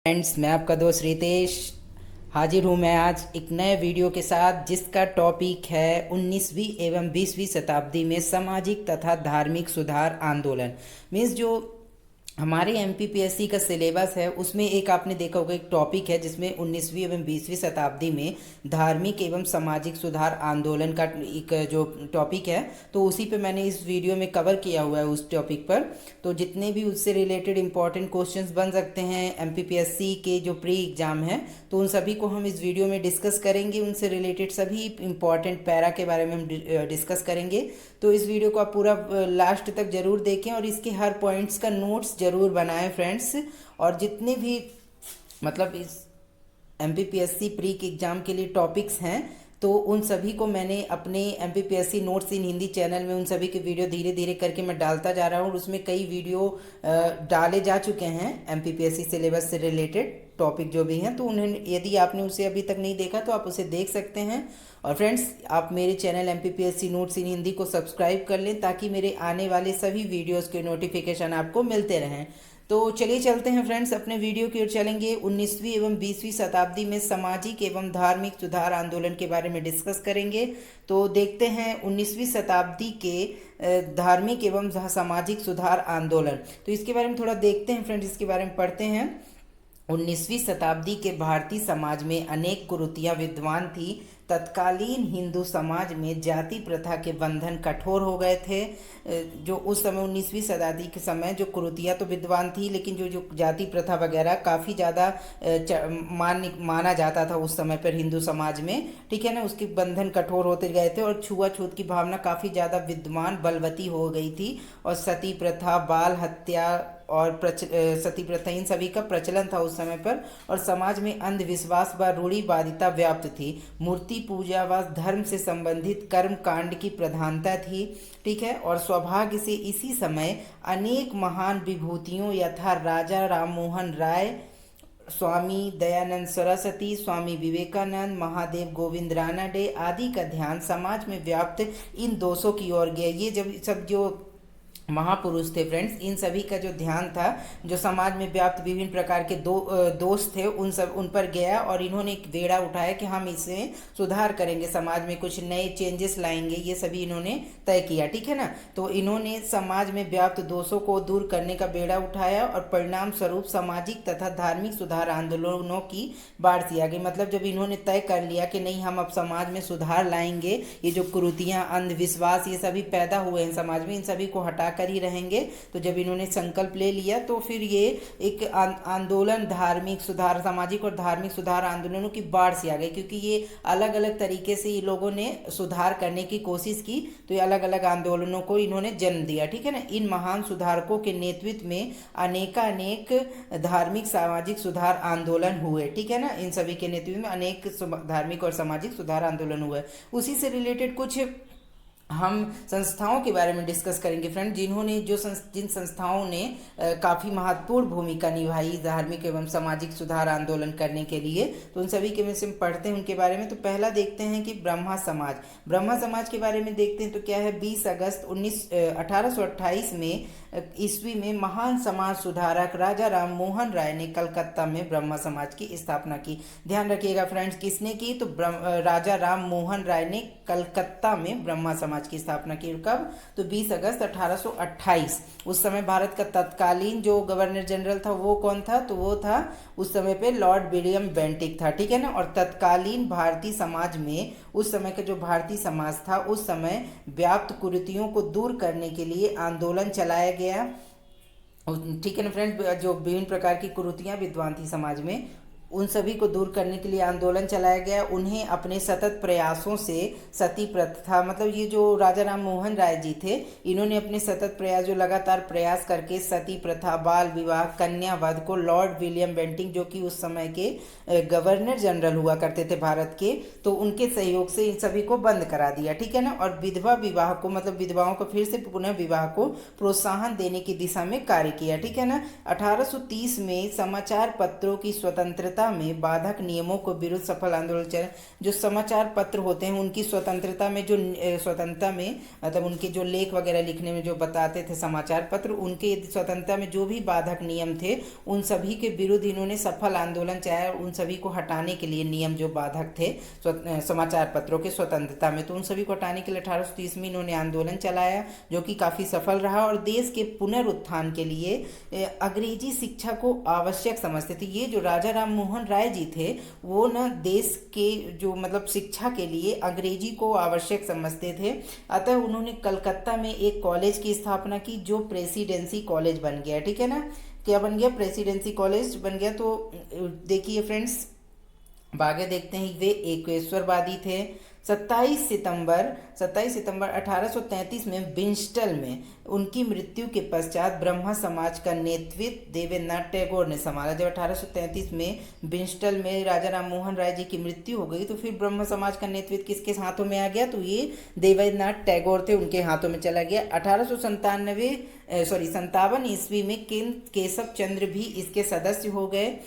Friends, मैं आपका दोस्त रितेश हाजिर हूँ मैं आज एक नए वीडियो के साथ, जिसका टॉपिक है 19वीं एवं 20वीं शताब्दी में सामाजिक तथा धार्मिक सुधार आंदोलन। मीन्स जो हमारे एमपीपीएससी का सिलेबस है उसमें एक आपने देखा होगा एक टॉपिक है जिसमें 19वीं एवं 20वीं शताब्दी में धार्मिक एवं सामाजिक सुधार आंदोलन का एक जो टॉपिक है, तो उसी पे मैंने इस वीडियो में कवर किया हुआ है उस टॉपिक पर। तो जितने भी उससे रिलेटेड इंपॉर्टेंट क्वेश्चंस बन सकते हैं एमपीपीएससी के जो प्री एग्ज़ाम हैं, तो उन सभी को हम इस वीडियो में डिस्कस करेंगे। उनसे रिलेटेड सभी इंपॉर्टेंट पैरा के बारे में हम डिस्कस करेंगे। तो इस वीडियो को आप पूरा लास्ट तक ज़रूर देखें और इसके हर पॉइंट्स का नोट्स ज़रूर बनाएं फ्रेंड्स। और जितने भी मतलब इस एमपीपीएससी प्री के एग्ज़ाम के लिए टॉपिक्स हैं, तो उन सभी को मैंने अपने एमपीपीएससी नोट्स इन हिंदी चैनल में उन सभी के वीडियो धीरे धीरे करके मैं डालता जा रहा हूँ। और उसमें कई वीडियो डाले जा चुके हैं एमपीपीएससी सिलेबस से रिलेटेड टॉपिक जो भी हैं, तो उन्हें यदि आपने उसे अभी तक नहीं देखा तो आप उसे देख सकते हैं। और फ्रेंड्स, आप मेरे चैनल एमपीपीएससी नोट्स इन हिंदी को सब्सक्राइब कर लें ताकि मेरे आने वाले सभी वीडियोज़ के नोटिफिकेशन आपको मिलते रहें। तो चलिए चलते हैं फ्रेंड्स, अपने वीडियो की ओर चलेंगे। 19वीं एवं 20वीं शताब्दी में सामाजिक एवं धार्मिक सुधार आंदोलन के बारे में डिस्कस करेंगे। तो देखते हैं 19वीं शताब्दी के धार्मिक एवं सामाजिक सुधार आंदोलन, तो इसके बारे में थोड़ा देखते हैं फ्रेंड्स, इसके बारे में पढ़ते हैं। 19वीं शताब्दी के भारतीय समाज में अनेक कुरीतियां विद्यमान थी। तत्कालीन हिंदू समाज में जाति प्रथा के बंधन कठोर हो गए थे। जो उस समय 19वीं शताब्दी के समय जो कुरीतियां तो विद्यमान थी, लेकिन जो जो जाति प्रथा वगैरह काफ़ी ज़्यादा माना जाता था उस समय पर हिंदू समाज में, ठीक है ना, उसके बंधन कठोर होते गए थे और छुआछूत की भावना काफ़ी ज़्यादा विद्यमान बलवती हो गई थी। और सती प्रथा, बाल हत्या और सती प्रथा, इन सभी का प्रचलन था उस समय पर। और समाज में अंधविश्वास व रूढ़िवादिता व्याप्त थी। मूर्ति पूजा व धर्म से संबंधित कर्म कांड की प्रधानता थी, ठीक है। और सौभाग्य से इसी समय अनेक महान विभूतियों यथा राजा राममोहन राय, स्वामी दयानंद सरस्वती, स्वामी विवेकानंद, महादेव गोविंद रानडे आदि का ध्यान समाज में व्याप्त इन दोषों की ओर गया। ये जब सब जो महापुरुष थे फ्रेंड्स, इन सभी का जो ध्यान था, जो समाज में व्याप्त विभिन्न प्रकार के दोष थे, उन पर गया और इन्होंने एक बेड़ा उठाया कि हम इसे सुधार करेंगे, समाज में कुछ नए चेंजेस लाएंगे। ये सभी इन्होंने तय किया, ठीक है ना। तो इन्होंने समाज में व्याप्त दोषों को दूर करने का बेड़ा उठाया और परिणाम स्वरूप सामाजिक तथा धार्मिक सुधार आंदोलनों की बाढ़ सी आ गई। मतलब जब इन्होंने तय कर लिया कि नहीं, हम अब समाज में सुधार लाएंगे, ये जो कुरीतियाँ, अंधविश्वास ये सभी पैदा हुए हैं समाज में, इन सभी को हटा कर ही रहेंगे। तो जब इन्होंने संकल्प ले लिया तो फिर ये एक आंदोलन, धार्मिक सुधार, सामाजिक और धार्मिक सुधार आंदोलनों की बाढ़ सी आ गई, क्योंकि ये अलग अलग तरीके से ये लोगों ने सुधार करने की कोशिश की। तो ये अलग अलग आंदोलनों को इन्होंने जन्म दिया, ठीक है ना। इन महान सुधारकों के नेतृत्व में अनेक धार्मिक सामाजिक सुधार आंदोलन हुए, ठीक है ना। इन सभी के नेतृत्व में अनेक धार्मिक और सामाजिक सुधार आंदोलन हुए। उसी से रिलेटेड कुछ हम संस्थाओं के बारे में डिस्कस करेंगे फ्रेंड, जिन्होंने जिन संस्थाओं ने काफ़ी महत्वपूर्ण भूमिका निभाई धार्मिक एवं सामाजिक सुधार आंदोलन करने के लिए। तो उन सभी के में से पढ़ते हैं उनके बारे में। तो पहला देखते हैं कि ब्रह्मा समाज के बारे में देखते हैं। तो क्या है, 20 अगस्त 1828 में ईस्वी में महान समाज सुधारक राजा राम मोहन राय ने कलकत्ता में ब्रह्मा समाज की स्थापना की। ध्यान रखिएगा फ्रेंड्स, किसने की, तो राजा राम मोहन राय ने कलकत्ता में ब्रह्मा समाज की स्थापना की। कब, तो 20 अगस्त 1828। उस समय भारत का तत्कालीन जो गवर्नर जनरल था वो कौन था, तो वो था उस समय पे लॉर्ड विलियम बेंटिक था, ठीक है ना। और तत्कालीन भारतीय समाज में, उस समय का जो भारतीय समाज था, उस समय व्याप्त कुरीतियों को दूर करने के लिए आंदोलन चलाया गया, ठीक है ना फ्रेंड्स। जो विभिन्न प्रकार की कुरीतियां विद्यमान थी समाज में, उन सभी को दूर करने के लिए आंदोलन चलाया गया। उन्हें अपने सतत प्रयासों से सती प्रथा, मतलब ये जो राजा राम मोहन राय जी थे, इन्होंने अपने सतत प्रयास, जो लगातार प्रयास करके सती प्रथा, बाल विवाह, कन्यावध को लॉर्ड विलियम बेंटिक, जो कि उस समय के गवर्नर जनरल हुआ करते थे भारत के, तो उनके सहयोग से इन सभी को बंद करा दिया, ठीक है ना। और विधवा विवाह को, मतलब विधवाओं को फिर से पुनः विवाह को प्रोत्साहन देने की दिशा में कार्य किया, ठीक है ना। 1830 में समाचार पत्रों की स्वतंत्रता स्वतंत्रता में बाधक नियमों को विरुद्ध सफल आंदोलन चला। जो समाचार पत्र होते हैं उनकी स्वतंत्रता में जो स्वतंत्रता में मतलब उनके जो लेख वगैरह लिखने में जो बताते थे समाचार पत्र, उनके स्वतंत्रता में जो भी बाधक नियम थे उन सभी के विरुद्ध इन्होंने सफल आंदोलन चलाया। उन सभी को हटाने के लिए नियम जो बाधक थे समाचार पत्रों के स्वतंत्रता में, तो उन सभी को हटाने के लिए 1830 में इन्होंने आंदोलन चलाया जो कि काफ़ी सफल रहा और देश के पुनरुत्थान के लिए अंग्रेजी शिक्षा को आवश्यक समझते थे। ये जो राजा राम मोहन राय जी थे वो ना देश के जो मतलब शिक्षा के लिए अंग्रेजी को आवश्यक समझते थे। अतः उन्होंने कलकत्ता में एक कॉलेज की स्थापना की जो प्रेसिडेंसी कॉलेज बन गया। ठीक है ना, क्या बन गया? प्रेसिडेंसी कॉलेज बन गया। तो देखिए फ्रेंड्स, आगे देखते हैं। वे एकेश्वरवादी थे। 27 सितंबर 1833 में ब्रिस्टल में उनकी मृत्यु के पश्चात ब्रह्मा समाज का नेतृत्व देवेंद्रनाथ टैगोर ने संभाला। जब 1833 में ब्रिस्टल में राजा राम मोहन राय जी की मृत्यु हो गई तो फिर ब्रह्मा समाज का नेतृत्व किसके हाथों में आ गया? तो ये देवेंद्रनाथ टैगोर थे, उनके हाथों में चला गया। 1857 ईस्वी में केशव चंद्र भी इसके सदस्य हो गए।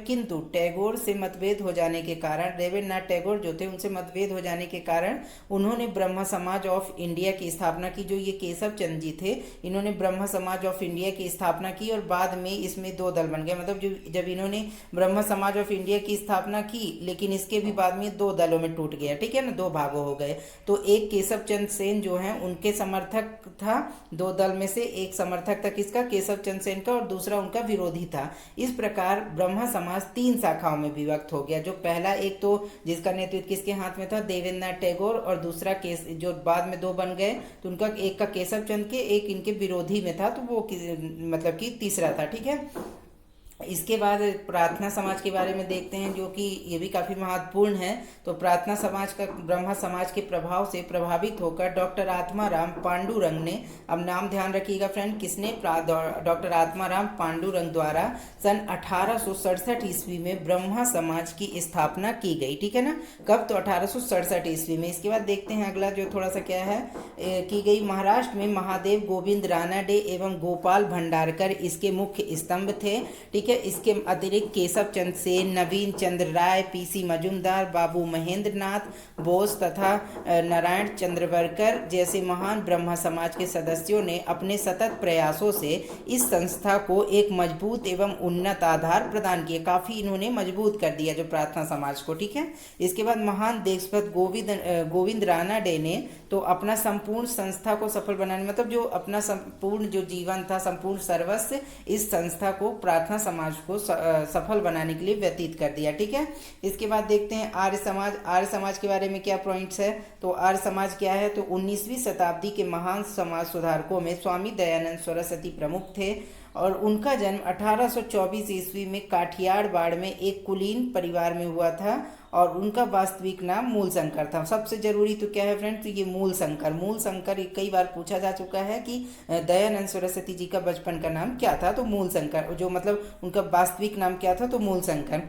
किंतु टैगोर से मतभेद हो जाने के कारण, देवेंद्रनाथ टैगोर जो थे उनसे मतभेद हो जाने के कारण उन्होंने ब्रह्म समाज ऑफ इंडिया की स्थापना की। जो ये केशव चंद्र जी थे इन्होंने ब्रह्म समाज ऑफ इंडिया की स्थापना की और बाद में इसमें दो दल बन गए। मतलब जब इन्होंने ब्रह्म समाज ऑफ इंडिया की स्थापना की लेकिन इसके भी बाद में दो दलों में टूट गया। ठीक है ना, दो भागों हो गए। तो एक केशव चंद्र सेन जो है उनके समर्थक था, दो दल में से एक समर्थक था किसका? केशव चंद्र सेन का, और दूसरा उनका विरोधी था। इस प्रकार ब्रह्म समाज 3 शाखाओं में विभक्त हो गया। जो पहला एक तो जिसका नेतृत्व किसके हाथ में था? देवेंद्रनाथ टैगोर, और दूसरा जो बाद में दो बन गए तो उनका एक का केशव चंद्र के, एक इनके विरोधी में था, तो वो मतलब कि तीसरा था। ठीक है, इसके बाद प्रार्थना समाज के बारे में देखते हैं जो कि ये भी काफ़ी महत्वपूर्ण है। तो प्रार्थना समाज का ब्रह्म समाज के प्रभाव से प्रभावित होकर डॉक्टर आत्माराम पांडुरंग ने, अब नाम ध्यान रखिएगा फ्रेंड, किसने? डॉक्टर आत्माराम पांडुरंग द्वारा सन 1867 ईस्वी में ब्रह्म समाज की स्थापना की गई। ठीक है ना, कब? तो 1867 ईस्वी में। इसके बाद देखते हैं अगला जो थोड़ा सा क्या है की गई। महाराष्ट्र में महादेव गोविंद रानाडे एवं गोपाल भंडारकर इसके मुख्य स्तंभ थे। ठीक है, इसके अतिरिक्त केशव चंद्र सेन, नवीन चंद्र राय, पीसी मजूमदार, बाबू महेंद्र नाथ बोस तथा नारायण चंद्रवरकर जैसे महान ब्रह्म समाज के सदस्यों ने अपने सतत प्रयासों से इस संस्था को एक मजबूत एवं उन्नत आधार प्रदान किया। काफ़ी इन्होंने मजबूत कर दिया जो प्रार्थना समाज को। ठीक है, इसके बाद महान देशभक्त गोविंद रानाडे ने तो अपना संपूर्ण संस्था को सफल बनाने, मतलब जो अपना संपूर्ण जो जीवन था, संपूर्ण सर्वस्व इस संस्था को, प्रार्थना समाज को सफल बनाने के लिए व्यतीत कर दिया। ठीक है, इसके बाद देखते हैं आर्य समाज। आर्य समाज के बारे में क्या पॉइंट्स है? तो आर्य समाज क्या है? तो 19वीं शताब्दी के महान समाज सुधारकों में स्वामी दयानंद सरस्वती प्रमुख थे और उनका जन्म 1824 ईस्वी में काठियावाड़ में एक कुलीन परिवार में हुआ था और उनका वास्तविक नाम मूलशंकर था। सबसे जरूरी तो क्या है फ्रेंड्स? तो ये मूलशंकर कई बार पूछा जा चुका है कि दयानंद सरस्वती जी का बचपन का नाम क्या था? तो मूलशंकर, जो मतलब उनका वास्तविक नाम क्या था? तो मूलशंकर।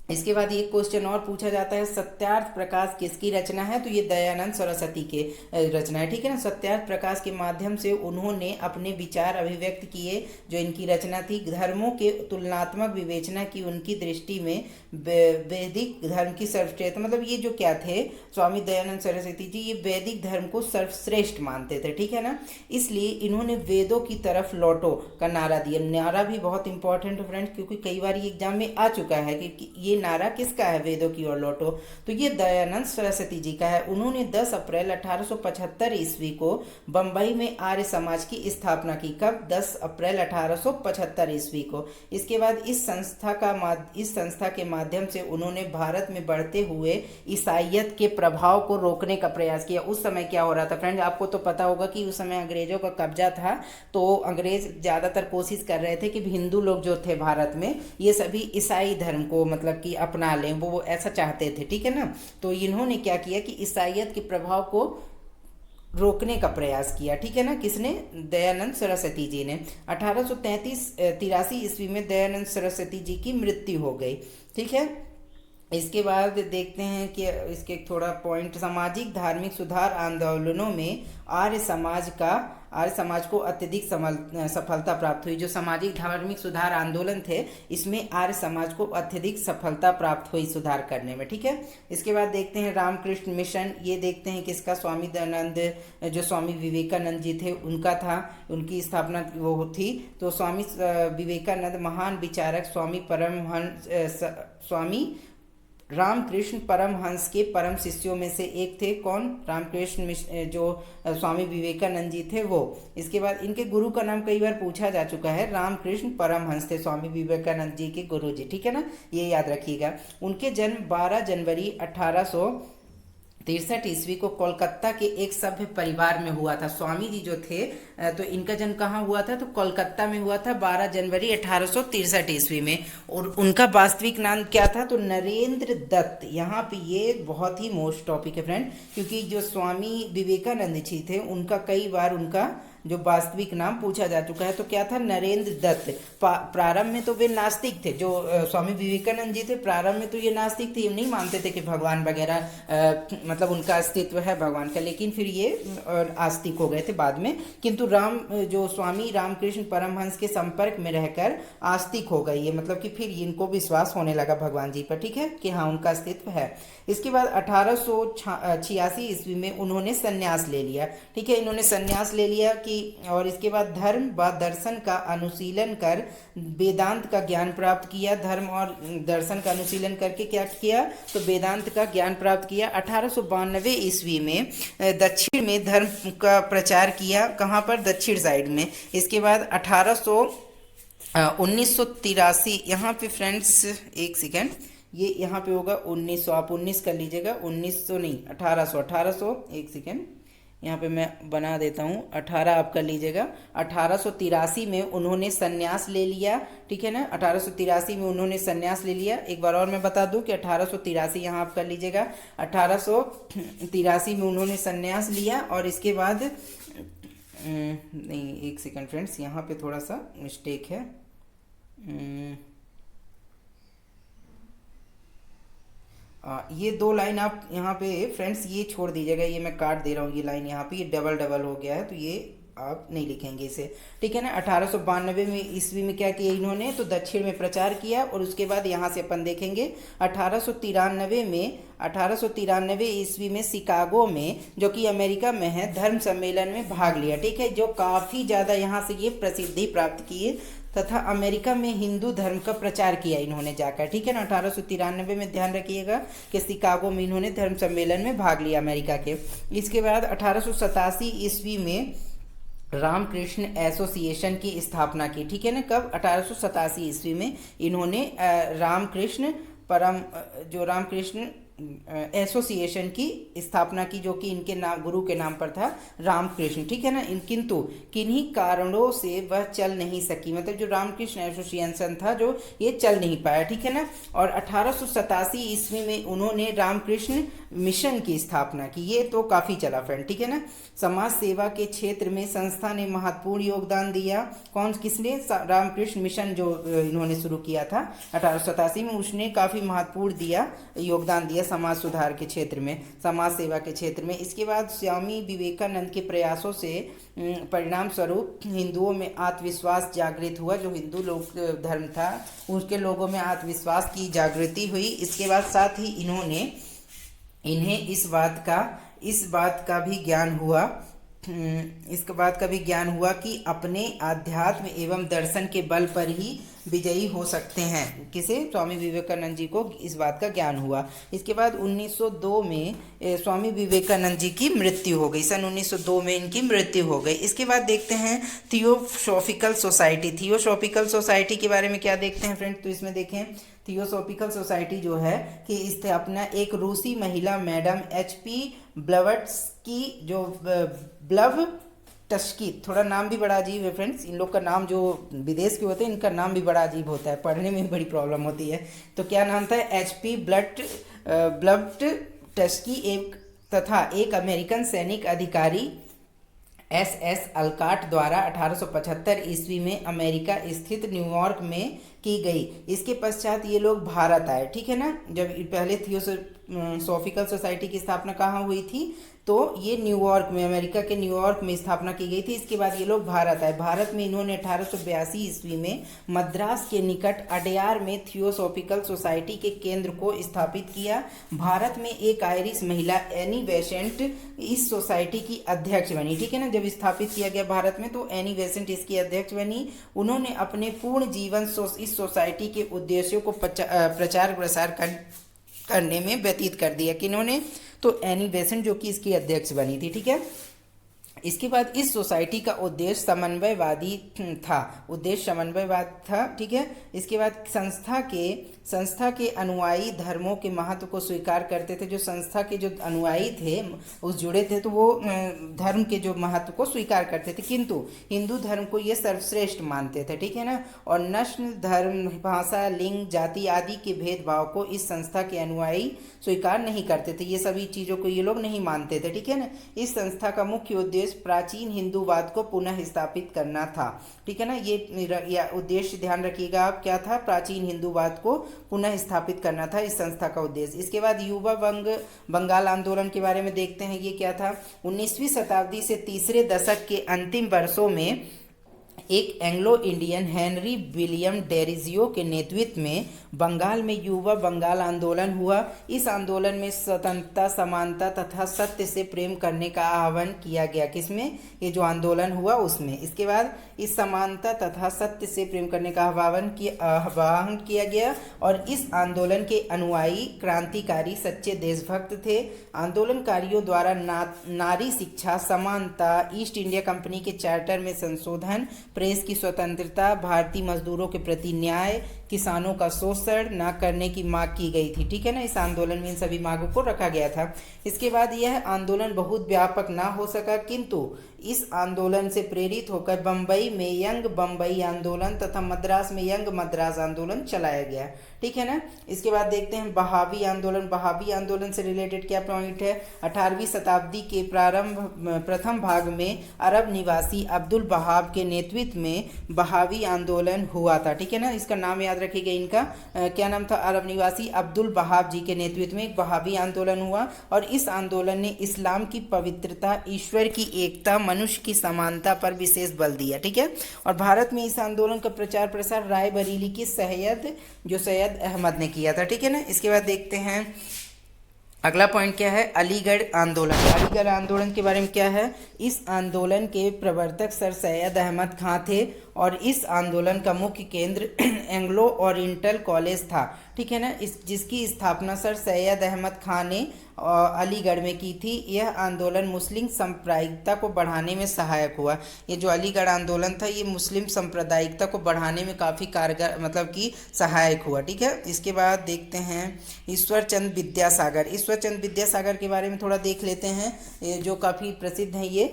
इसके बाद एक क्वेश्चन और पूछा जाता है, सत्यार्थ प्रकाश किसकी रचना है? तो ये दयानंद सरस्वती के रचना है। ठीक है ना, सत्यार्थ प्रकाश के माध्यम से उन्होंने अपने विचार अभिव्यक्त किए। जो इनकी रचना थी, धर्मों के तुलनात्मक विवेचना की उनकी दृष्टि में वैदिक धर्म की सर्वश्रेष्ठ, मतलब ये जो क्या थे स्वामी दयानंद सरस्वती जी, ये वैदिक धर्म को सर्वश्रेष्ठ मानते थे। ठीक है ना, इसलिए इन्होंने वेदों की तरफ लौटो का नारा दिया। नारा भी बहुत इंपॉर्टेंट है फ्रेंड्स, क्योंकि कई बार ये एग्जाम में आ चुका है कि ये नारा किसका है? वेदों की ओर लौटो। तो ये दयानंद सरस्वती जी का है। उन्होंने 10 अप्रैल 1875 ईस्वी को बंबई में आर्य समाज की स्थापना की। कब? 10 अप्रैल 1875 ईस्वी को। इसके बाद इस संस्था के माध्यम से उन्होंने भारत में बढ़ते हुए ईसाइयत के प्रभाव को रोकने का प्रयास किया। उस समय क्या हो रहा था फ्रेंड्स? आपको तो पता होगा कि उस समय अंग्रेजों का कब्जा था, तो अंग्रेज ज़्यादातर कोशिश कर रहे थे कि हिंदू लोग जो थे भारत में, ये सभी ईसाई धर्म को मतलब कि अपना लें, वो ऐसा चाहते थे। ठीक है ना, तो इन्होंने क्या किया कि ईसाइयत के प्रभाव को रोकने का प्रयास किया। ठीक है ना, किसने? दयानंद सरस्वती जी ने। 1883 ईस्वी में दयानंद सरस्वती जी की मृत्यु हो गई। ठीक है, इसके बाद देखते हैं कि इसके थोड़ा पॉइंट, सामाजिक धार्मिक सुधार आंदोलनों में आर्य समाज को अत्यधिक सफलता प्राप्त हुई। जो सामाजिक धार्मिक सुधार आंदोलन थे इसमें आर्य समाज को अत्यधिक सफलता प्राप्त हुई सुधार करने में, ठीक है। इसके बाद देखते हैं रामकृष्ण मिशन, ये देखते हैं कि इसका स्वामी दयानंद जो स्वामी विवेकानंद जी थे उनका था, उनकी स्थापना वो थी। तो स्वामी विवेकानंद महान विचारक स्वामी रामकृष्ण परमहंस के परम शिष्यों में से एक थे। कौन? रामकृष्ण जो स्वामी विवेकानंद जी थे वो। इसके बाद इनके गुरु का नाम कई बार पूछा जा चुका है, रामकृष्ण परमहंस थे स्वामी विवेकानंद जी के गुरु जी, ठीक है ना, ये याद रखिएगा। उनके जन्म 12 जनवरी 1863 ईस्वी को कोलकाता के एक सभ्य परिवार में हुआ था। स्वामी जी जो थे तो इनका जन्म कहाँ हुआ था? तो कोलकाता में हुआ था 12 जनवरी 1863 ईस्वी में। और उनका वास्तविक नाम क्या था? तो नरेंद्र दत्त। यहाँ पे ये बहुत ही मोस्ट टॉपिक है फ्रेंड, क्योंकि जो स्वामी विवेकानंद जी थे उनका कई बार उनका जो वास्तविक नाम पूछा जा चुका है। तो क्या था? नरेंद्र दत्त। प्रारंभ में तो वे नास्तिक थे, जो स्वामी विवेकानंद जी थे प्रारंभ में तो ये नास्तिक थे, ये नहीं मानते थे कि भगवान वगैरह मतलब उनका अस्तित्व है भगवान का, लेकिन फिर ये आस्तिक हो गए थे बाद में। किंतु जो स्वामी रामकृष्ण परमहंस के संपर्क में रहकर आस्तिक हो गए ये, मतलब कि फिर इनको विश्वास होने लगा भगवान जी पर, ठीक है, कि हाँ उनका अस्तित्व है। इसके बाद 1886 ईस्वी में उन्होंने संन्यास ले लिया, ठीक है, इन्होंने संन्यास ले लिया कि, और इसके बाद धर्म व दर्शन का अनुशीलन कर वेदांत का ज्ञान प्राप्त किया। धर्म और दर्शन का अनुशीलन करके क्या किया? तो वेदांत का ज्ञान प्राप्त किया। 1892 ईस्वी में दक्षिण में धर्म का प्रचार किया। कहाँ पर? दक्षिण साइड में। इसके बाद 1983, यहाँ पे फ्रेंड्स एक सेकेंड, ये यहाँ पे होगा 1900, आप 19 कर लीजिएगा, 1900 नहीं 1800, एक सेकेंड यहाँ पे मैं बना देता हूँ, 18 आप कर लीजिएगा। 1883 में उन्होंने संन्यास ले लिया, ठीक है ना, 1883 में उन्होंने संन्यास ले लिया। एक बार और मैं बता दूँ कि 1883 यहाँ आप कर लीजिएगा, 1883 में उन्होंने संन्यास लिया। और इसके बाद नहीं, एक सेकेंड फ्रेंड्स, यहाँ पे थोड़ा सा मिस्टेक है। ये 2 लाइन आप यहाँ पे फ्रेंड्स ये छोड़ दीजिएगा, ये मैं काट दे रहा हूँ, ये लाइन यहाँ पे ये डबल हो गया है, तो ये आप नहीं लिखेंगे इसे, ठीक है ना। 1892 में ईस्वी में क्या किया इन्होंने? तो दक्षिण में प्रचार किया। और उसके बाद यहाँ से अपन देखेंगे 1893 ईस्वी में शिकागो में, जो कि अमेरिका में है, धर्म सम्मेलन में भाग लिया, ठीक है, जो काफ़ी ज़्यादा यहाँ से ये प्रसिद्धि प्राप्त किए तथा अमेरिका में हिंदू धर्म का प्रचार किया इन्होंने जाकर, ठीक है ना। 1893 में ध्यान रखिएगा कि शिकागो में इन्होंने धर्म सम्मेलन में भाग लिया अमेरिका के। इसके बाद 1887 ईस्वी में रामकृष्ण एसोसिएशन की स्थापना की, ठीक है ना। कब? 1887 ईस्वी में इन्होंने रामकृष्ण एसोसिएशन की स्थापना की, जो कि इनके नाम, गुरु के नाम पर था, रामकृष्ण, ठीक है ना। किंतु किन्हीं कारणों से वह चल नहीं सकी, मतलब जो रामकृष्ण एसोसिएशन था जो ये चल नहीं पाया, ठीक है ना। और 1887 ईस्वी में उन्होंने रामकृष्ण मिशन की स्थापना की, ये तो काफ़ी चला फ्रेंड, ठीक है ना। समाज सेवा के क्षेत्र में संस्था ने महत्वपूर्ण योगदान दिया। किसने? रामकृष्ण मिशन जो इन्होंने शुरू किया था 1887 में, उसने काफ़ी महत्वपूर्ण योगदान दिया समाज सुधार के क्षेत्र में, समाज सेवा के क्षेत्र में। इसके बाद स्वामी विवेकानंद के प्रयासों से परिणाम स्वरूप हिंदुओं में आत्मविश्वास जागृत हुआ। जो हिंदू लोग धर्म था उसके लोगों में आत्मविश्वास की जागृति हुई। इसके बाद साथ ही इन्हें इस बात का भी ज्ञान हुआ कि अपने अध्यात्म एवं दर्शन के बल पर ही विजयी हो सकते हैं। किसे? स्वामी विवेकानंद जी को इस बात का ज्ञान हुआ। इसके बाद 1902 में स्वामी विवेकानंद जी की मृत्यु हो गई, सन 1902 में इनकी मृत्यु हो गई। इसके बाद देखते हैं थियोसॉफिकल सोसाइटी के बारे में क्या देखते हैं फ्रेंड। तो इसमें देखें, थियोसॉफिकल सोसाइटी जो है कि स्थापना एक रूसी महिला मैडम HP ब्लवट्स्की, जो ब्लवट्स्की, थोड़ा नाम भी बड़ा अजीब है फ्रेंड्स, इन लोग का नाम जो विदेश के होते हैं इनका नाम भी बड़ा अजीब होता है, पढ़ने में बड़ी प्रॉब्लम होती है। तो क्या नाम था? HP ब्लवट्स्की तथा एक अमेरिकन सैनिक अधिकारी SS अल्काट द्वारा 1875 ईस्वी में अमेरिका स्थित न्यूयॉर्क में की गई। इसके पश्चात ये लोग भारत आए, ठीक है ना। जब पहले थियोसॉफिकल सोसाइटी की स्थापना कहाँ हुई थी, तो ये न्यूयॉर्क में, अमेरिका के न्यूयॉर्क में स्थापना की गई थी। इसके बाद ये लोग भारत आए। भारत में इन्होंने 1882 ईस्वी में मद्रास के निकट अडयार में थियोसॉफिकल सोसाइटी के केंद्र को स्थापित किया। भारत में एक आयरिश महिला एनी बेसेंट इस सोसाइटी की अध्यक्ष बनी, ठीक है ना। जब स्थापित किया गया भारत में तो एनी बेसेंट इसकी अध्यक्ष बनी। उन्होंने अपने पूर्ण जीवन इस सोसाइटी के उद्देश्यों को प्रचार प्रसार करने में व्यतीत कर दिया। किन्होंने, तो एनी बेसेंट जो कि इसकी अध्यक्ष बनी थी, ठीक है। इसके बाद इस सोसाइटी का उद्देश्य समन्वयवादी था, उद्देश्य समन्वयवाद था, ठीक है। इसके बाद संस्था के अनुयायी धर्मों के महत्व को स्वीकार करते थे। जो संस्था के जो अनुयायी थे उस जुड़े थे तो वो धर्म के जो महत्व को स्वीकार करते थे, किंतु हिंदू धर्म को ये सर्वश्रेष्ठ मानते थे, ठीक है ना। और नस्ल, धर्म, भाषा, लिंग, जाति आदि के भेदभाव को इस संस्था के अनुयायी स्वीकार नहीं करते थे। ये सभी चीज़ों को ये लोग नहीं मानते थे, ठीक है ना। इस संस्था का मुख्य उद्देश्य प्राचीन हिंदूवाद को पुनः स्थापित करना था, ठीक है ना। ये उद्देश्य ध्यान रखिएगा आप, क्या था, प्राचीन हिंदूवाद को पुनः स्थापित करना था इस संस्था का उद्देश्य। इसके बाद युवा बंगाल आंदोलन के बारे में देखते हैं, ये क्या था। 19वीं शताब्दी से तीसरे दशक के अंतिम वर्षों में एक Anglo Indian Henry William Derozio के नेतृत्व में बंगाल में युवा बंगाल आंदोलन हुआ। इस आंदोलन में स्वतंत्रता, समानता तथा सत्य से प्रेम करने का आह्वान किया गया। किसमें, ये जो आंदोलन हुआ उसमें। इसके बाद इस समानता तथा सत्य से प्रेम करने का आह्वान किया गया। और इस आंदोलन के अनुयायी क्रांतिकारी सच्चे देशभक्त थे। आंदोलनकारियों द्वारा नारी शिक्षा, समानता, ईस्ट इंडिया कंपनी के चार्टर में संशोधन, प्रेस की स्वतंत्रता, भारतीय मजदूरों के प्रति न्याय, किसानों का शोषण न करने की मांग की गई थी, ठीक है ना। इस आंदोलन में इन सभी मांगों को रखा गया था। इसके बाद यह आंदोलन बहुत व्यापक ना हो सका, किंतु इस आंदोलन से प्रेरित होकर बम्बई में यंग बम्बई आंदोलन तथा मद्रास में यंग मद्रास आंदोलन चलाया गया, ठीक है ना। इसके बाद देखते हैं बहावी आंदोलन। बहावी आंदोलन से रिलेटेड क्या पॉइंट है। 18वीं शताब्दी के प्रथम भाग में अरब निवासी अब्दुल बहाव के नेतृत्व में बहावी आंदोलन हुआ था, ठीक है ना। इसका नाम याद रखिएगा, इनका क्या नाम था, अरब निवासी अब्दुल बहाव जी के नेतृत्व में एक बहावी आंदोलन हुआ। और इस आंदोलन ने इस्लाम की पवित्रता, ईश्वर की एकता, मनुष्य की समानता पर विशेष बल दिया, ठीक है। और भारत में इस आंदोलन का प्रचार प्रसार रायबरेली की सैयद अहमद ने किया था, ठीक है ना। इसके बाद देखते हैं अगला पॉइंट क्या है, अलीगढ़ आंदोलन। अलीगढ़ आंदोलन के बारे में क्या है। इस आंदोलन के प्रवर्तक सर सैयद अहमद खां थे और इस आंदोलन का मुख्य केंद्र एंग्लो ओरिएंटल कॉलेज था, ठीक है ना। जिसकी स्थापना सर सैयद अहमद खां ने अलीगढ़ में की थी। यह आंदोलन मुस्लिम सांप्रदायिकता को बढ़ाने में सहायक हुआ। ये जो अलीगढ़ आंदोलन था ये मुस्लिम सांप्रदायिकता को बढ़ाने में काफ़ी कारगर मतलब कि सहायक हुआ, ठीक है। इसके बाद देखते हैं ईश्वरचंद विद्यासागर। ईश्वरचंद विद्यासागर के बारे में थोड़ा देख लेते हैं, जो काफ़ी प्रसिद्ध हैं। ये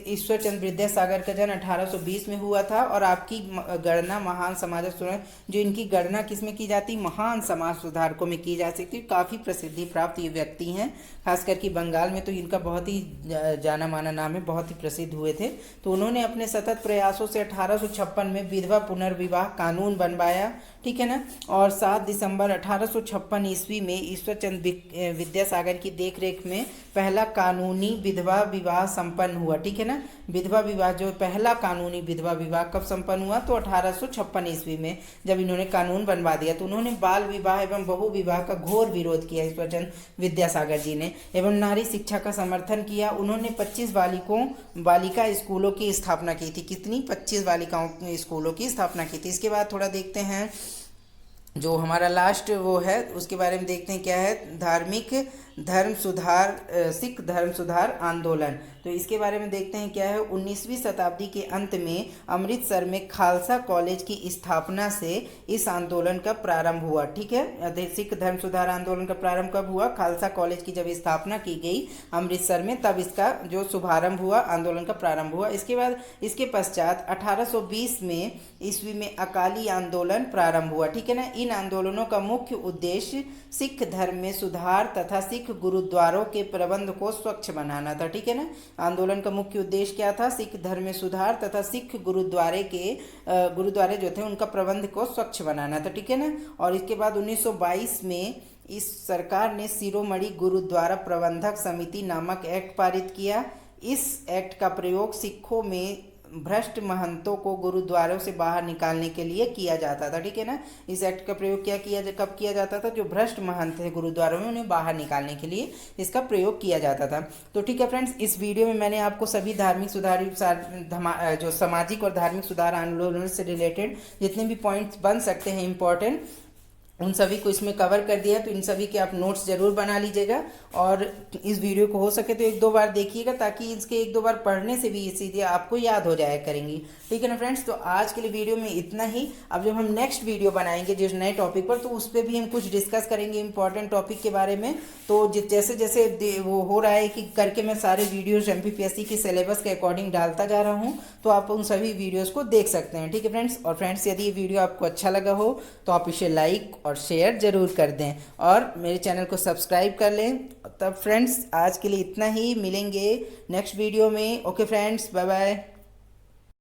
ईश्वरचंद विद्यासागर का जन्म 1820 में हुआ था। और आपकी गणना महान समाज सुधार, जो इनकी गणना किसमें की जाती, महान समाज सुधारकों में की जा सकती। काफ़ी प्रसिद्धि प्राप्त ये व्यक्ति हैं, खास करके बंगाल में तो इनका बहुत ही जाना माना नाम है, बहुत ही प्रसिद्ध हुए थे। तो उन्होंने अपने सतत प्रयासों से 1856 में विधवा पुनर्विवाह कानून बनवाया, ठीक है ना। और 7 दिसंबर 1856 ईस्वी में ईश्वरचंद विद्यासागर की देखरेख में पहला कानूनी विधवा विवाह संपन्न हुआ, ठीक है ना। विधवा विवाह, जो पहला कानूनी विधवा विवाह कब संपन्न हुआ, तो 1856 ईस्वी में जब इन्होंने कानून बनवा दिया। तो उन्होंने बाल विवाह एवं बहु विवाह का घोर विरोध किया ईश्वरचंद विद्यासागर जी ने, एवं नारी शिक्षा का समर्थन किया। उन्होंने 25 बालिका स्कूलों की स्थापना की थी। कितनी, 25 बालिकाओं स्कूलों की स्थापना की थी। इसके बाद थोड़ा देखते हैं जो हमारा लास्ट वो है उसके बारे में देखते हैं क्या है, सिख धर्म सुधार आंदोलन। तो इसके बारे में देखते हैं क्या है। 19वीं शताब्दी के अंत में अमृतसर में खालसा कॉलेज की स्थापना से इस आंदोलन का प्रारंभ हुआ, ठीक है। सिख धर्म सुधार आंदोलन का प्रारंभ कब हुआ, खालसा कॉलेज की जब स्थापना की गई अमृतसर में, तब इसका जो शुभारंभ हुआ, आंदोलन का प्रारंभ हुआ। इसके बाद इसके पश्चात 1820 में ईस्वी में अकाली आंदोलन प्रारंभ हुआ, ठीक है ना। इन आंदोलनों का मुख्य उद्देश्य सिख धर्म में सुधार तथा सिख सिख गुरुद्वारों के प्रबंध को स्वच्छ बनाना था। ठीक है ना। आंदोलन का मुख्य उद्देश्य क्या था? सिख धर्म में सुधार तथा सिख गुरुद्वारे जो थे उनका प्रबंध को स्वच्छ बनाना था। ठीक है ना। और इसके बाद 1922 में इस सरकार ने शिरोमणि गुरुद्वारा प्रबंधक समिति नामक एक्ट पारित किया। इस एक्ट का प्रयोग सिखों में भ्रष्ट महंतों को गुरुद्वारों से बाहर निकालने के लिए किया जाता था। ठीक है ना। इस एक्ट का प्रयोग कब किया जाता था? जो भ्रष्ट महंत थे गुरुद्वारों में, उन्हें बाहर निकालने के लिए इसका प्रयोग किया जाता था। तो ठीक है फ्रेंड्स, इस वीडियो में मैंने आपको सभी धार्मिक सुधार जो सामाजिक और धार्मिक सुधार आंदोलन से रिलेटेड जितने भी पॉइंट्स बन सकते हैं इंपॉर्टेंट, उन सभी को इसमें कवर कर दिया। तो इन सभी के आप नोट्स जरूर बना लीजिएगा और इस वीडियो को हो सके तो 1-2 बार देखिएगा, ताकि इसके 1-2 बार पढ़ने से भी ये चीज़ें आपको याद हो जाया करेंगी। ठीक है ना फ्रेंड्स। तो आज के लिए वीडियो में इतना ही। अब जब हम नेक्स्ट वीडियो बनाएंगे जिस नए टॉपिक पर, तो उस पर भी हम कुछ डिस्कस करेंगे इंपॉर्टेंट टॉपिक के बारे में। तो जैसे जैसे वो हो रहा है कि करके मैं सारे वीडियोज MPPSC के सिलेबस के अकॉर्डिंग डालता जा रहा हूँ, तो आप उन सभी वीडियोज़ को देख सकते हैं। ठीक है फ्रेंड्स। और फ्रेंड्स, यदि ये वीडियो आपको अच्छा लगा हो तो आप इसे लाइक और शेयर जरूर कर दें और मेरे चैनल को सब्सक्राइब कर लें। तब फ्रेंड्स, आज के लिए इतना ही। मिलेंगे नेक्स्ट वीडियो में। Okay friends, bye bye.